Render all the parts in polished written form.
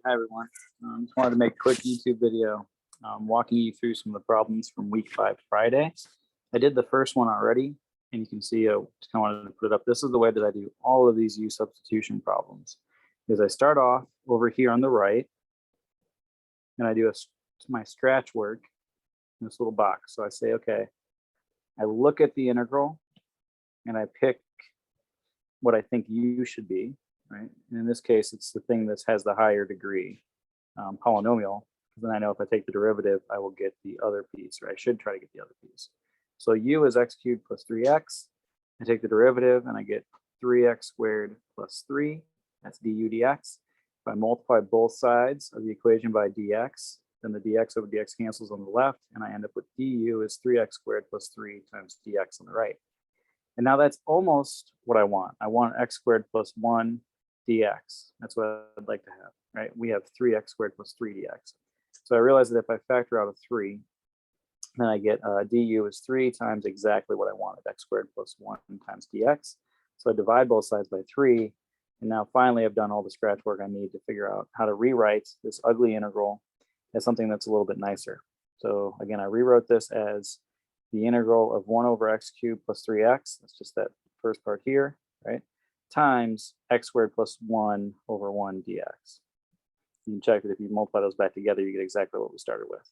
Hi everyone. Just wanted to make a quick YouTube video walking you through some of the problems from week 5 Friday. I did the first one already, and you can see I just kind of wanted to put it up. This is the way that I do all of these U substitution problems. Is I start off over here on the right, and I do my scratch work in this little box. So I say, okay, I look at the integral, and I pick what I think U should be, right? And in this case, it's the thing that has the higher degree polynomial. Then I know if I take the derivative, I will get the other piece, or I should try to get the other piece. So U is x cubed plus 3x. I take the derivative and I get 3x squared plus 3. That's du dx. If I multiply both sides of the equation by dx, then the dx over dx cancels on the left, and I end up with du is 3x squared plus 3 times dx on the right. And now that's almost what I want. I want x squared plus 1 dx. That's what I'd like to have, right? We have 3x squared plus 3 dx. So I realize that if I factor out a 3, then I get du is 3 times exactly what I wanted, x squared plus 1 times dx. So I divide both sides by 3. And now finally I've done all the scratch work I need to figure out how to rewrite this ugly integral as something that's a little bit nicer. So again, I rewrote this as the integral of 1 over x cubed plus 3x, that's just that first part here, right, times x squared plus 1 over 1 dx. You can check that if you multiply those back together, you get exactly what we started with.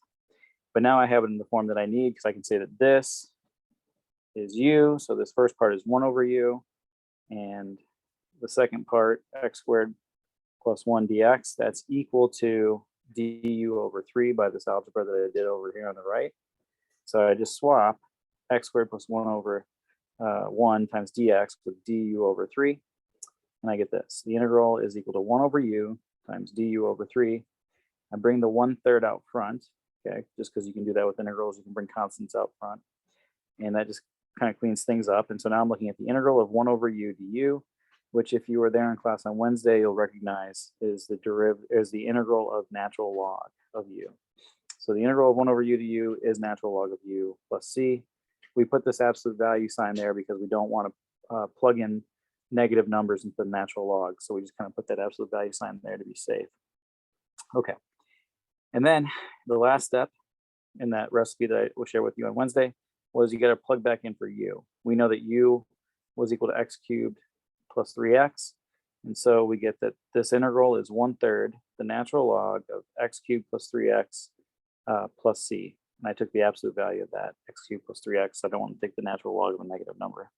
But now I have it in the form that I need, because I can say that this is u, so this first part is 1 over u, and the second part, x squared plus 1 dx, that's equal to du over 3 by this algebra that I did over here on the right. So I just swap x squared plus 1 over 1 times dx with du over 3, and I get this. The integral is equal to 1 over u times du over 3. I bring the 1/3 out front, okay, just because you can do that with integrals. You can bring constants out front, and that just kind of cleans things up. And so now I'm looking at the integral of 1 over u du, which if you were there in class on Wednesday, you'll recognize is the integral of natural log of u. So the integral of 1 over u to u is natural log of u plus c. We put this absolute value sign there because we don't want to plug in negative numbers into the natural log. So we just kind of put that absolute value sign there to be safe. Okay. And then the last step in that recipe that I will share with you on Wednesday was you got to plug back in for u. We know that u was equal to x cubed plus 3x. And so we get that this integral is 1/3 the natural log of x cubed plus 3x plus c. And I took the absolute value of that, x cubed plus 3x. I don't want to take the natural log of a negative number.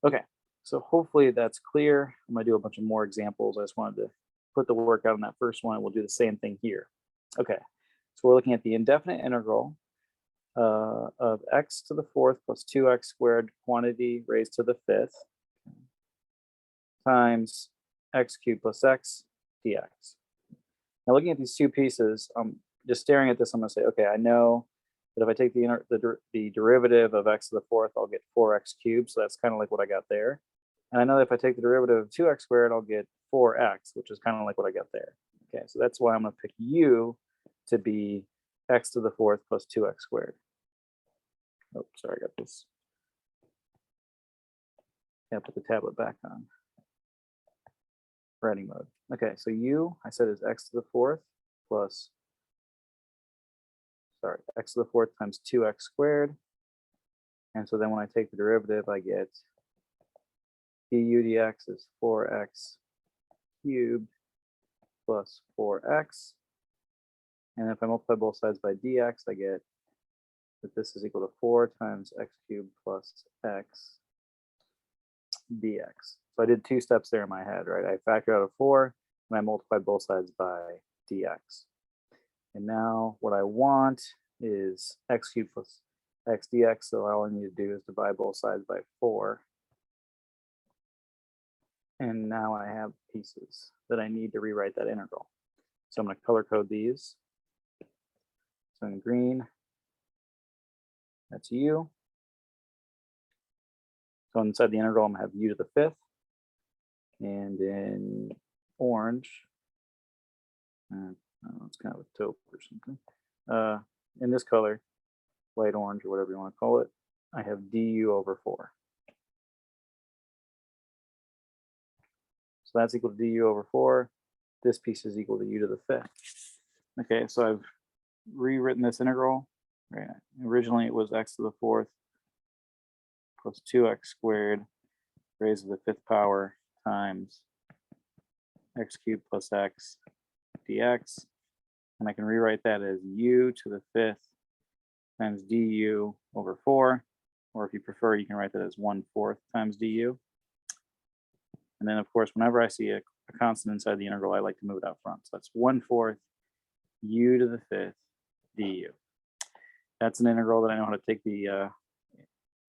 Okay, so hopefully that's clear. I'm going to do a bunch of more examples. I just wanted to put the work out on that first one, and we'll do the same thing here. Okay, so we're looking at the indefinite integral of x to the 4th plus 2x squared quantity raised to the 5th times x cubed plus x dx. Now looking at these two pieces, just staring at this, I'm going to say, okay, I know that if I take the derivative of x to the 4th, I'll get 4x cubed. So that's kind of like what I got there. And I know that if I take the derivative of 2x squared, I'll get 4x, which is kind of like what I got there. Okay, so that's why I'm going to pick u to be x to the 4th plus 2x squared. Oh, sorry, I got this. Can't put the tablet back on. Writing mode. Okay, so u, I said, is x to the 4th plus, x to the 4th times 2x squared. And so then when I take the derivative, I get du dx is 4x cubed plus 4x. And if I multiply both sides by dx, I get that this is equal to 4 times x cubed plus x dx. So I did 2 steps there in my head, right? I factored out a 4, and I multiplied both sides by dx. And now what I want is x cubed plus x dx, so all I need to do is divide both sides by 4. And now I have pieces that I need to rewrite that integral. So I'm going to color code these. So in green, that's u. So inside the integral, I'm going to have u to the 5th. And in orange, it's kind of a taupe or something. In this color, light orange or whatever you want to call it, I have du over 4. So that's equal to du over 4. this piece is equal to u to the fifth. Okay, so I've rewritten this integral. Right. Originally it was x to the fourth plus 2x squared raised to the fifth power times x cubed plus x dx. And I can rewrite that as u to the fifth times du over 4. Or if you prefer, you can write that as 1/4 times du. And then, of course, whenever I see a constant inside the integral, I like to move it out front. So that's 1/4 u to the fifth du. That's an integral that I know how to take the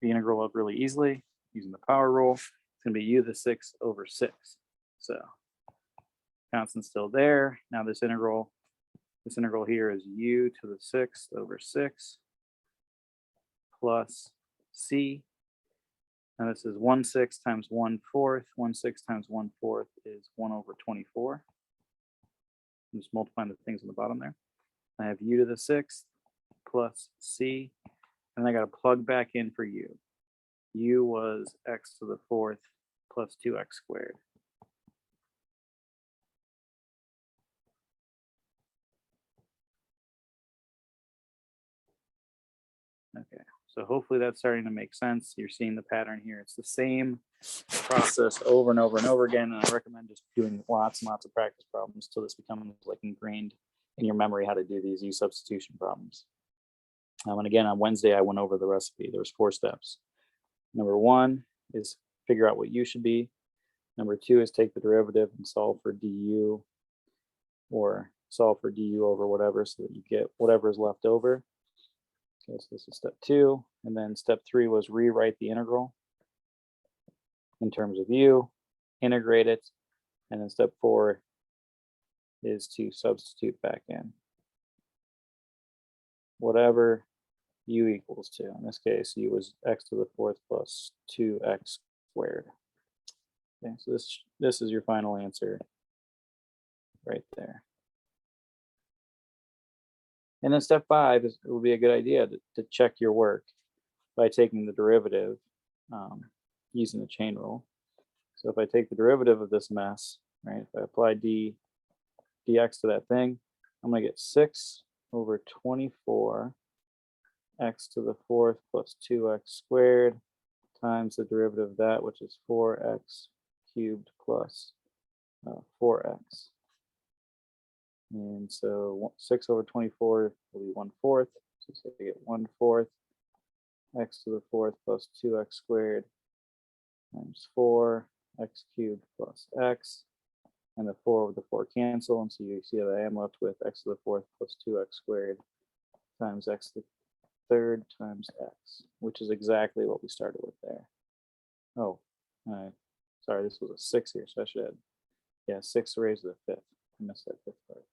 integral up really easily using the power rule. It's going to be u to the 6 over 6. So constant's still there. Now this integral here is u to the 6th over 6 plus c. And this is 1/6 times 1/4. 1/6 times 1/4 is 1 over 24. I'm just multiplying the things on the bottom there. I have u to the 6th plus c. And I got to plug back in for u. U was x to the 4th plus 2x squared. Okay, so hopefully that's starting to make sense. You're seeing the pattern here. It's the same process over and over and over again. And I recommend just doing lots and lots of practice problems till this becomes like ingrained in your memory how to do these u substitution problems. And again, on Wednesday, I went over the recipe. There's 4 steps. Number 1 is figure out what u should be. Number 2 is take the derivative and solve for du, or solve for du over whatever so that you get whatever is left over. Okay, so this is step 2. And then step 3 was rewrite the integral in terms of u, integrate it. And then step 4 is to substitute back in whatever u equals to. In this case, u was x to the 4th plus 2x squared. Okay, so this is your final answer right there. And then step 5 is, it would be a good idea to check your work by taking the derivative using the chain rule. So if I take the derivative of this mess, right, if I apply dx to that thing, I'm going to get 6 over 24 x to the 4th plus 2x squared times the derivative of that, which is 4x cubed plus 4x. And so 6 over 24 will be 1/4. So we get 1/4 x to the 4th plus 2x squared times 4 x cubed plus x. And the 4 over the 4 cancel. And so you see that I am left with x to the 4th plus 2x squared times x to the 3rd times x, which is exactly what we started with there. Oh, sorry, this was a 6 here, so I should add, 6 raised to the 5th. I missed that 5th part.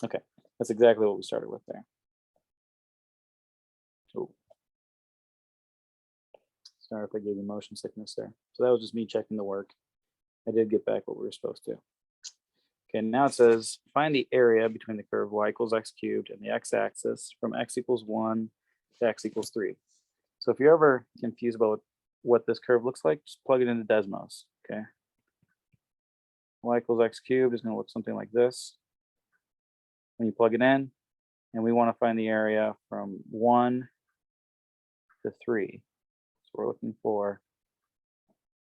Okay, that's exactly what we started with there. Oh. Sorry if I gave you motion sickness there. So that was just me checking the work. I did get back what we were supposed to. Okay, now it says find the area between the curve y equals x cubed and the x-axis from x equals 1 to x equals 3. So if you're ever confused about what this curve looks like, just plug it into Desmos, okay? Y equals x cubed is going to look something like this when you plug it in, and we want to find the area from 1 to 3. So we're looking for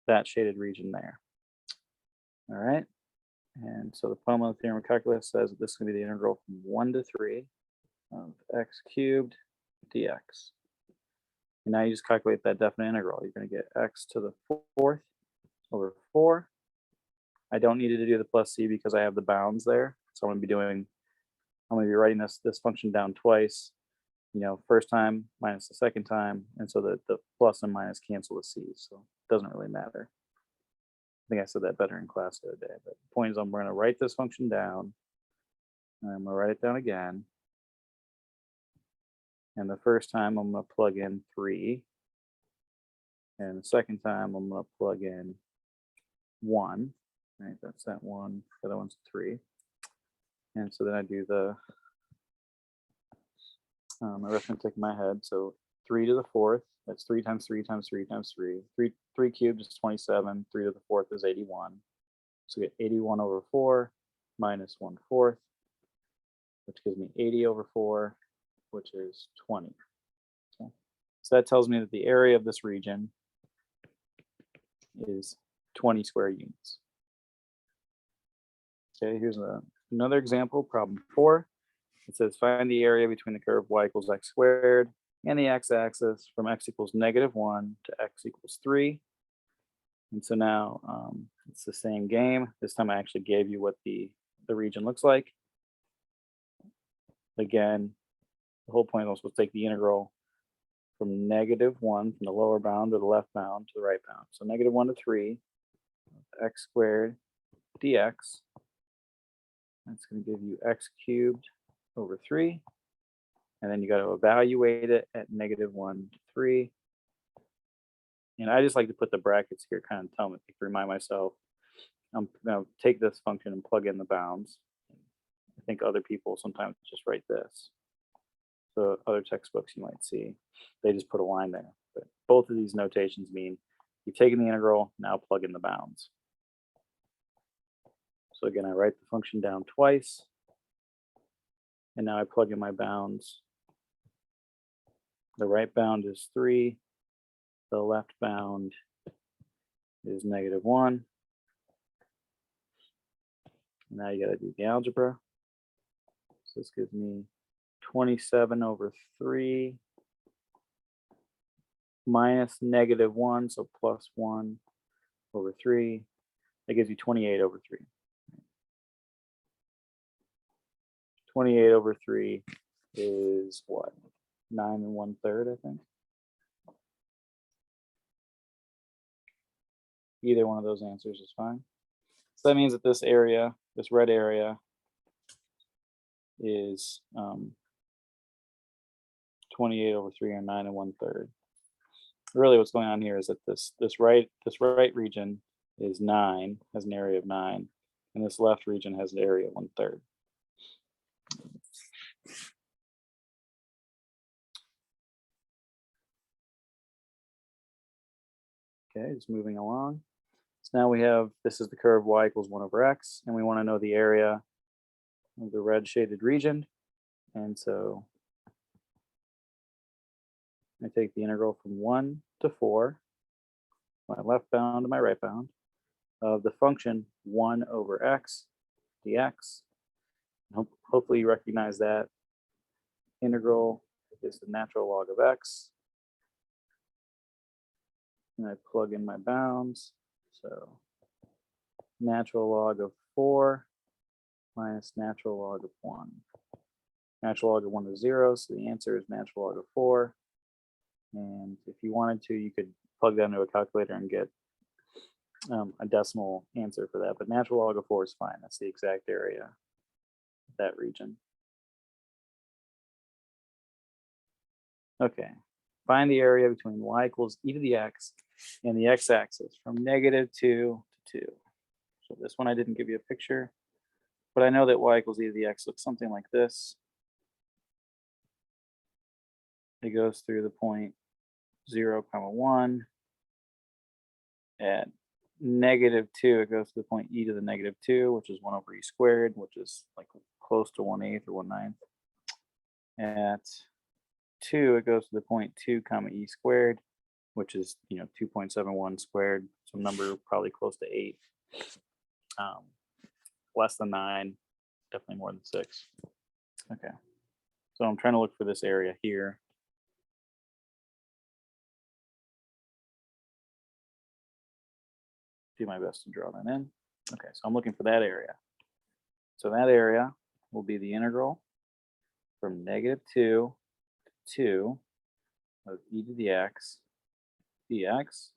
that shaded region there. All right. And so the fundamental theorem of calculus says that this is going to be the integral from 1 to 3 of x cubed dx. And now you just calculate that definite integral. You're going to get x to the 4th over 4. I don't need to do the plus c because I have the bounds there. So I'm going to be writing this function down twice. You know, first time minus the second time, and so that the plus and minus cancel the c's. So it doesn't really matter. I think I said that better in class the other day. But the point is, I'm going to write this function down, and I'm going to write it down again. And the first time I'm going to plug in 3, and the second time I'm going to plug in 1. Right, that's that 1. The other one's 3. And so then I do the arithmetic in my head. So 3 to the 4th, that's 3 times 3 times 3 times 3. 3 cubed is 27. 3 to the 4th is 81. So we get 81 over 4 minus 1/4, which gives me 80 over 4, which is 20. Okay. So that tells me that the area of this region is 20 square units. Okay, here's another example, problem 4. It says find the area between the curve y equals x squared and the x-axis from x equals -1 to x equals 3. And so now it's the same game. This time I actually gave you what the region looks like. Again, the whole point was we'll take the integral from -1 from the lower bound to the left bound to the right bound. So -1 to 3, x squared dx. That's going to give you x cubed over 3. And then you got to evaluate it at -1 to 3. And I just like to put the brackets here, kind of tell me, to remind myself, I'm going to take this function and plug in the bounds. I think other people sometimes just write this. So other textbooks you might see, they just put a line there. But both of these notations mean you've taken the integral, now plug in the bounds. So again, I write the function down twice. And now I plug in my bounds. The right bound is 3. The left bound is -1. Now you got to do the algebra. So this gives me 27 over 3 minus -1, so plus 1 over 3. That gives you 28 over 3. 28 over 3 is what? 9 1/3, I think. Either one of those answers is fine. So that means that this area, this red area, is 28 over 3 or 9 1/3. Really, what's going on here is that this right region is 9, has an area of 9, and this left region has an area of 1/3. Okay, just moving along. So now we have, this is the curve y equals 1 over x, and we want to know the area of the red shaded region. And so I take the integral from 1 to 4, my left bound to my right bound, of the function 1 over x dx. Hopefully you recognize that integral is the natural log of x. And I plug in my bounds. So natural log of 4 minus natural log of 1. Natural log of 1 is 0, so the answer is natural log of 4. And if you wanted to, you could plug that into a calculator and get a decimal answer for that. But natural log of 4 is fine. That's the exact area of that region. Okay, find the area between y equals e to the x and the x-axis from -2 to 2. So this one I didn't give you a picture, but I know that y equals e to the x looks something like this. It goes through the point 0, 1. At -2, it goes to the point e to the -2, which is 1 over e squared, which is like close to 1/8 or 1/9. At 2, it goes to the point 2 comma e squared, which is 2.71 squared, some number probably close to 8. Less than 9, definitely more than 6. Okay, so I'm trying to look for this area here. Do my best to draw that in. Okay, so I'm looking for that area. So that area will be the integral from -2 to 2 of e to the x dx.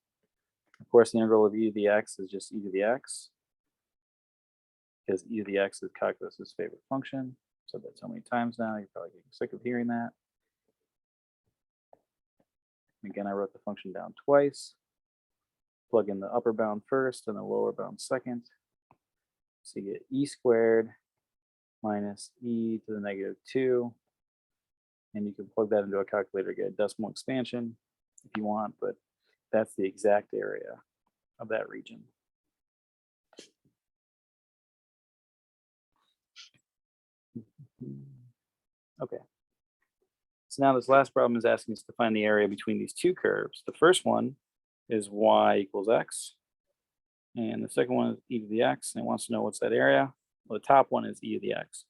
Of course, the integral of e to the x is just e to the x, because e to the x is calculus's favorite function. Said that so many times now, you're probably getting sick of hearing that. Again, I wrote the function down twice. Plug in the upper bound first and the lower bound second. So you get e squared minus e to the -2. And you can plug that into a calculator to get a decimal expansion if you want, but that's the exact area of that region. Okay. So now this last problem is asking us to find the area between these two curves. The first one is y equals x. And the second one is e to the x. And it wants to know what's that area. Well, the top one is e to the x.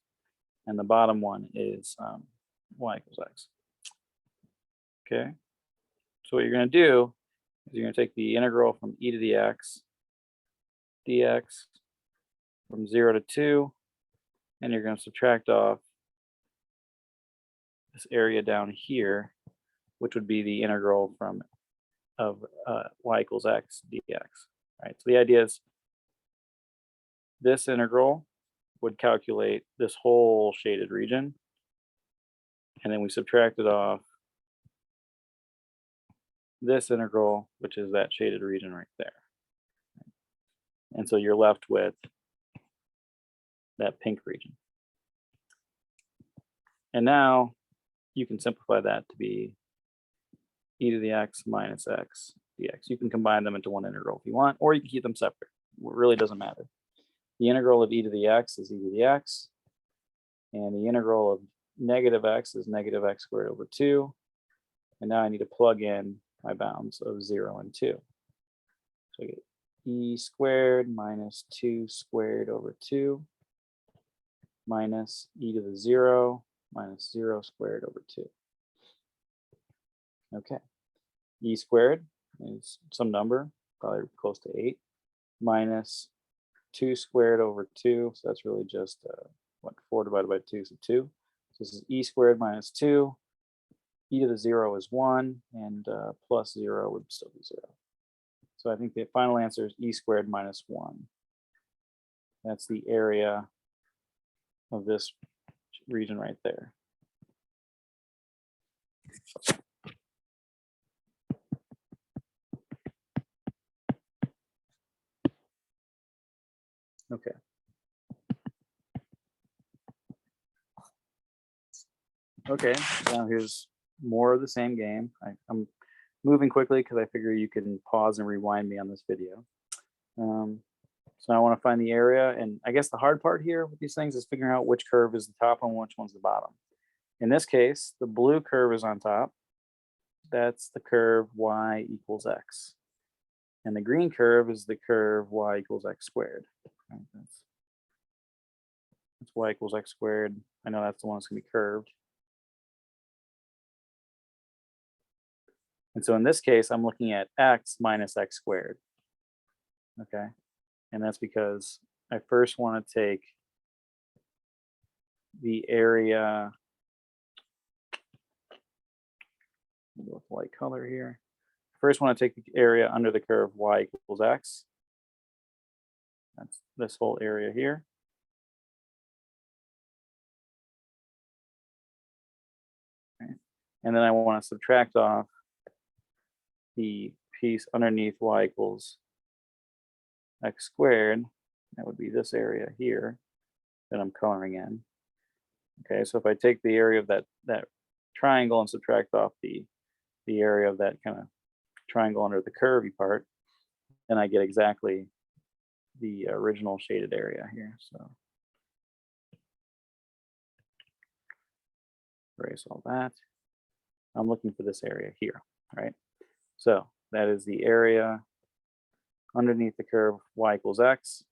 And the bottom one is y equals x. Okay. So what you're going to do is you're going to take the integral from e to the x dx from 0 to 2, and you're going to subtract off this area down here, which would be the integral from of y equals x dx. Right. So the idea is this integral would calculate this whole shaded region, and then we subtracted off this integral, which is that shaded region right there. And so you're left with that pink region. And now you can simplify that to be e to the x minus x dx. You can combine them into one integral if you want, or you can keep them separate. It really doesn't matter. The integral of e to the x is e to the x, and the integral of negative x is negative x squared over 2. And now I need to plug in my bounds of 0 and 2. So I get e squared minus 2 squared over 2 minus e to the 0 minus 0 squared over 2. Okay. E squared is some number, probably close to 8, minus 2 squared over 2. So that's really just, 4 divided by 2 is 2. So this is e squared minus 2. E to the 0 is 1, and plus 0 would still be 0. So I think the final answer is e squared minus 1. That's the area of this region right there. Okay. Okay, now here's more of the same game. I'm moving quickly because I figure you can pause and rewind me on this video. So I want to find the area, and I guess the hard part here with these things is figuring out which curve is the top and which one's the bottom. In this case, the blue curve is on top. That's the curve y equals x. And the green curve is the curve y equals x squared. Right, that's y equals x squared. I know that's the one that's going to be curved. And so in this case, I'm looking at x minus x squared. Okay. And that's because I first want to take the area with light color here. First want to take the area under the curve y equals x. That's this whole area here. Okay. And then I want to subtract off the piece underneath y equals x squared. That would be this area here that I'm coloring in. Okay, so if I take the area of that triangle and subtract off the area of that kind of triangle under the curvy part, then I get exactly the original shaded area here. So erase all that. I'm looking for this area here, right? So that is the area underneath the curve y equals x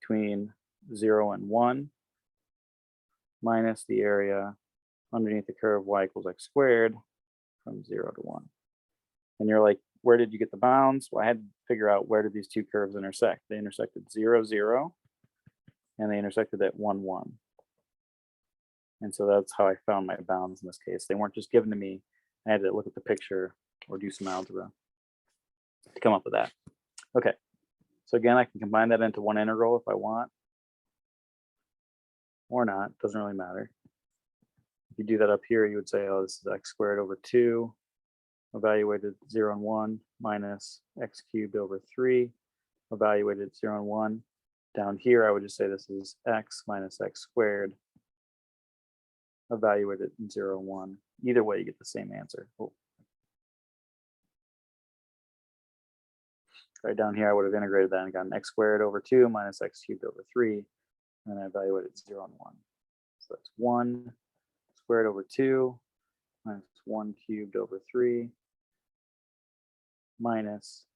between 0 and 1 minus the area underneath the curve y equals x squared from 0 to 1. And you're like, where did you get the bounds? Well, I had to figure out where did these two curves intersect. They intersected 0, 0, and they intersected at 1, 1. And so that's how I found my bounds in this case. They weren't just given to me. I had to look at the picture or do some algebra to come up with that. Okay, so again, I can combine that into one integral if I want, or not, doesn't really matter. If you do that up here, you would say, oh, this is x squared over 2, evaluated 0 and 1, minus x cubed over 3, evaluated 0 and 1. Down here, I would just say this is x minus x squared, evaluated in 0 and 1. Either way, you get the same answer. Oh. Right down here, I would have integrated that and gotten x squared over 2 minus x cubed over 3, and then I evaluated 0 and 1. So that's 1 squared over 2 minus 1 cubed over 3 minus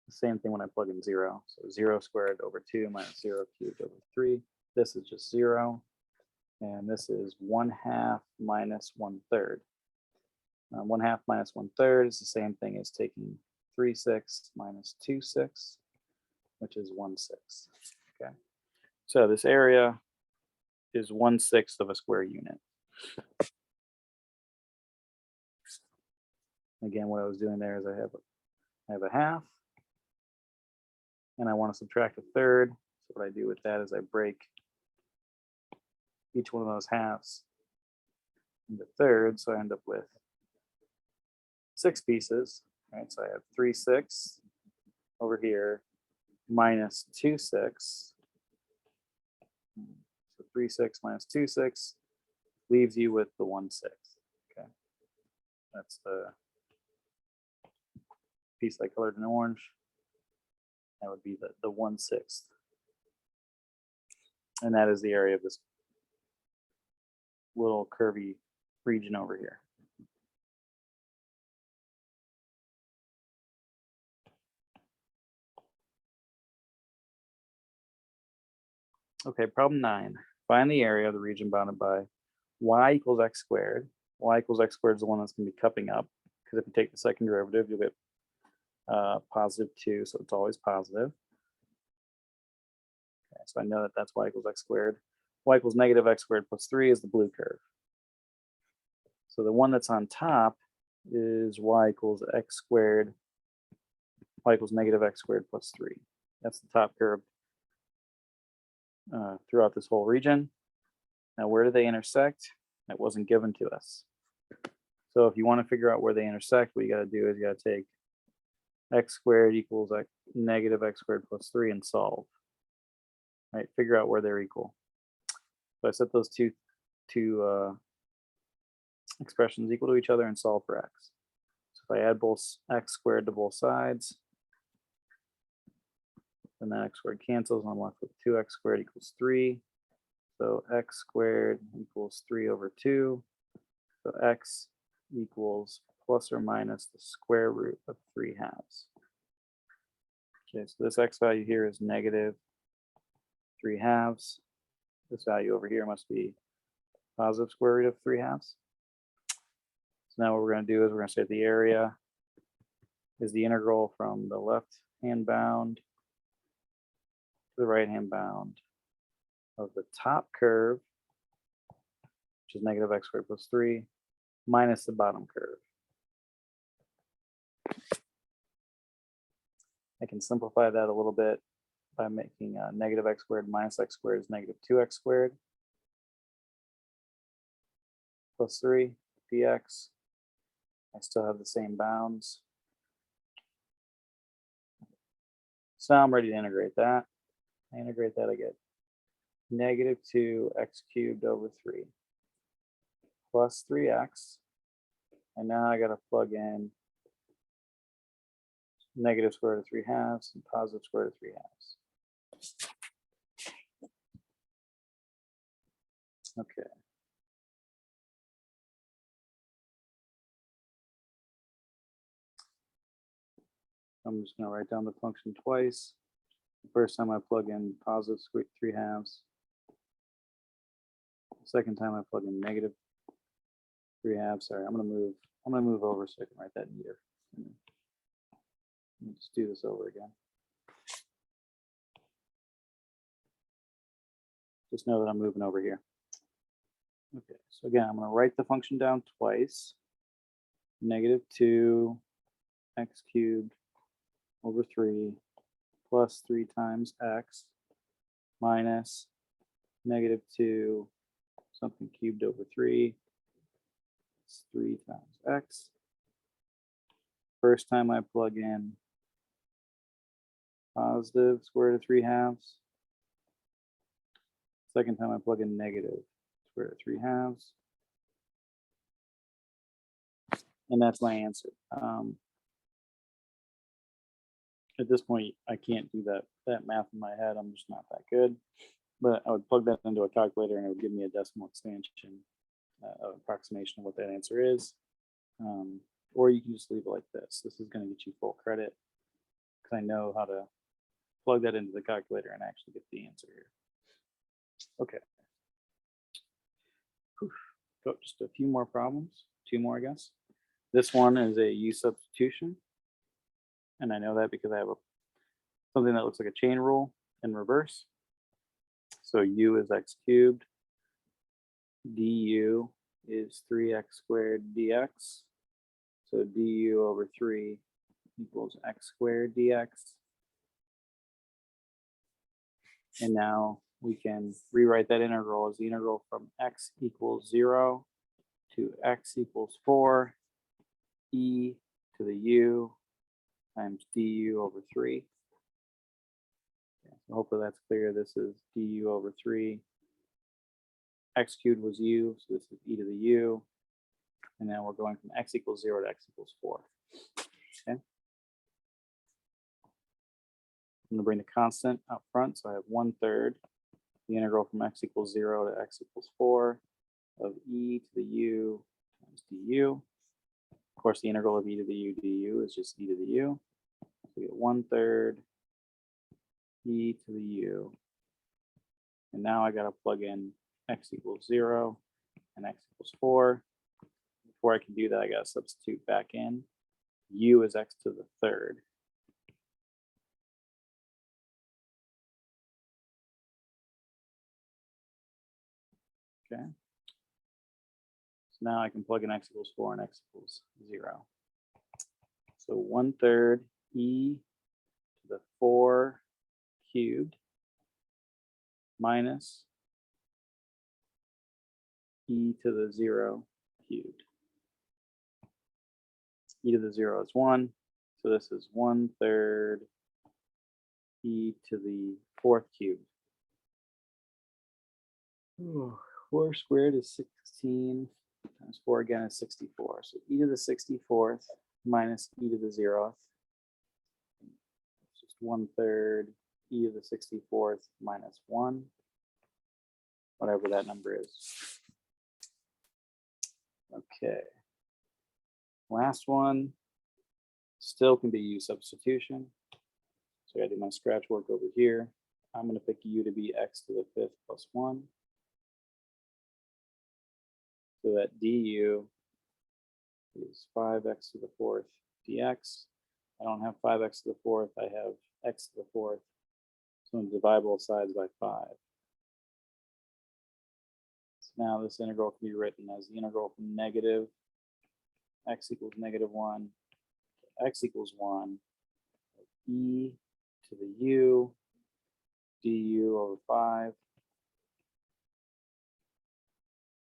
the same thing when I plug in 0. So 0 squared over 2 minus 0 cubed over 3. This is just 0. And this is 1/2 minus 1/3. 1/2 minus 1/3 is the same thing as taking 3/6 minus 2/6, which is 1/6. Okay. So this area is 1/6 of a square unit. Again, what I was doing there is I have a half, and I want to subtract a third. So what I do with that is I break each one of those halves into thirds. So I end up with 6 pieces, right? So I have 3/6 over here minus 2/6. So 3/6 minus 2/6 leaves you with the 1/6. Okay, that's the piece I colored in orange. That would be the 1/6, and that is the area of this little curvy region over here. Okay, problem 9. Find the area of the region bounded by y equals x squared. Y equals x squared is the one that's going to be cupping up, because if you take the second derivative, you'll get positive 2, so it's always positive. Okay, so I know that that's y equals x squared. Y equals negative x squared plus 3 is the blue curve. So the one that's on top is y equals x squared, y equals negative x squared plus 3. That's the top curve throughout this whole region. Now, where do they intersect? That wasn't given to us. So if you want to figure out where they intersect, what you got to do is you got to take x squared equals negative x squared plus 3 and solve. Right, figure out where they're equal. So I set those two expressions equal to each other and solve for x. So if I add both x squared to both sides, then that x squared cancels, and I'm left with 2x squared equals 3. So x squared equals 3 over 2. So x equals plus or minus the square root of 3/2. Okay, so this x value here is negative 3/2. This value over here must be positive square root of 3/2. So now what we're going to do is we're going to say the area is the integral from the left hand bound to the right hand bound of the top curve, which is negative x squared plus 3, minus the bottom curve. I can simplify that a little bit by making negative x squared minus x squared is negative 2x squared plus 3 dx. I still have the same bounds. So now I'm ready to integrate that. I integrate that, I get negative 2x cubed over 3 plus 3x. And now I got to plug in negative square root of 3/2 and positive square root of 3/2. Okay. I'm just going to write down the function twice. The first time I plug in positive square root of 3/2. The second time I plug in negative 3/2. Sorry, I'm going to move over so I can write that neater. Let me just do this over again. Just know that I'm moving over here. Okay, so again, I'm going to write the function down twice. Negative 2x cubed over 3 plus 3 times x minus negative 2 something cubed over 3. It's 3 times x. First time I plug in positive square root of 3/2. Second time I plug in negative square root of 3/2. And that's my answer. at this point, I can't do that math in my head. I'm just not that good. But I would plug that into a calculator and it would give me a decimal expansion, approximation of what that answer is. Or you can just leave it like this. This is going to get you full credit because I know how to plug that into the calculator and actually get the answer here. Okay. Go just a few more problems, 2 more, I guess. This one is a U substitution. And I know that because I have something that looks like a chain rule in reverse. So U is x cubed. Du is 3x squared dx. So du over 3 equals x squared dx. And now we can rewrite that integral as the integral from x equals 0 to x equals 4 e to the u times du over 3. Okay, so hopefully that's clear. This is du over 3. X cubed was u, so this is e to the u. And now we're going from x equals 0 to x equals 4. Okay. I'm going to bring the constant up front. So I have 1/3 the integral from x equals 0 to x equals 4 of e to the u times du. Of course, the integral of e to the u du is just e to the u. So we get 1/3 e to the u. And now I got to plug in x equals 0 and x equals 4. Before I can do that, I got to substitute back in. U is x to the 3rd. Okay. So now I can plug in x equals 4 and x equals 0. So 1/3 e to the 4 cubed minus e to the 0 cubed. E to the 0 is 1. So this is 1/3 e to the 4th cubed. 4 squared is 16 times 4 again is 64. So e to the 64th minus e to the 0th. It's just 1/3 e to the 64th minus 1, whatever that number is. Okay. Last one still can be U substitution. So I do my scratch work over here. I'm going to pick U to be x to the 5th plus 1. So that du is 5x to the 4th dx. I don't have 5x to the 4th. I have x to the 4th. So I'm going to divide both sides by 5. So now this integral can be written as the integral from negative x equals -1 to x equals 1 of e to the u du over 5.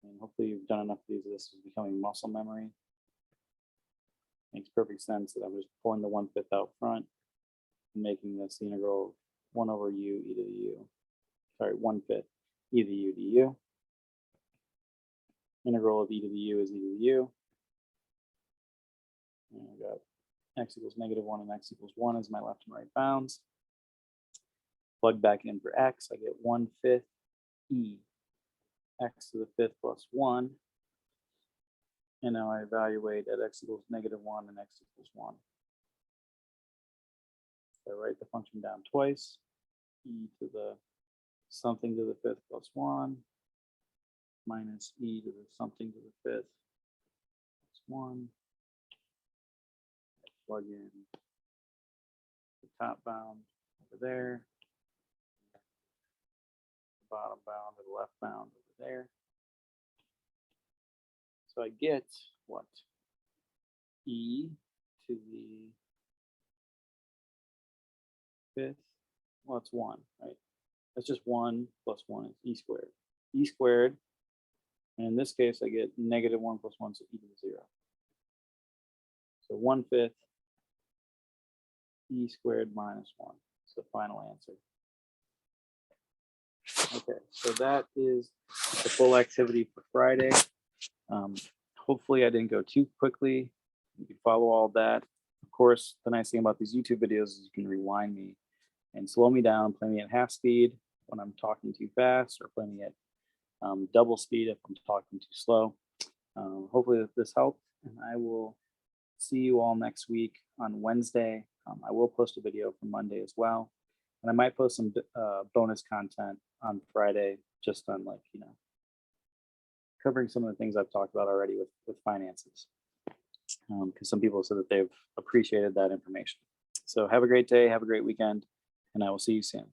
And hopefully you've done enough of these. This is becoming muscle memory. Makes perfect sense that I'm just pulling the 1/5 out front and making this the integral of 1 over u e to the u. Sorry, 1/5 e to the u du. Integral of e to the u is e to the u. And I got x equals -1 and x equals 1 as my left and right bounds. Plug back in for x, I get 1/5 e x to the 5th plus 1. And now I evaluate at x equals -1 and x equals 1. So I write the function down twice. E to the something to the 5th plus 1 minus e to the something to the 5th plus 1. Plug in the top bound over there, the bottom bound or the left bound over there. So I get what? E to the 5th. Well, it's 1, right? That's just 1 plus 1 is e squared. E squared. And in this case, I get -1 plus 1, so e to the 0. So 1/5 e squared minus 1. It's the final answer. Okay, so that is the full activity for Friday. Hopefully I didn't go too quickly. You can follow all that. Of course, the nice thing about these YouTube videos is you can rewind me and slow me down, play me at half speed when I'm talking too fast, or play me at double speed if I'm talking too slow. Hopefully this helped, and I will see you all next week on Wednesday. I will post a video for Monday as well, and I might post some bonus content on Friday, just on covering some of the things I've talked about already with finances, because some people said that they've appreciated that information. So have a great day, have a great weekend, and I will see you soon.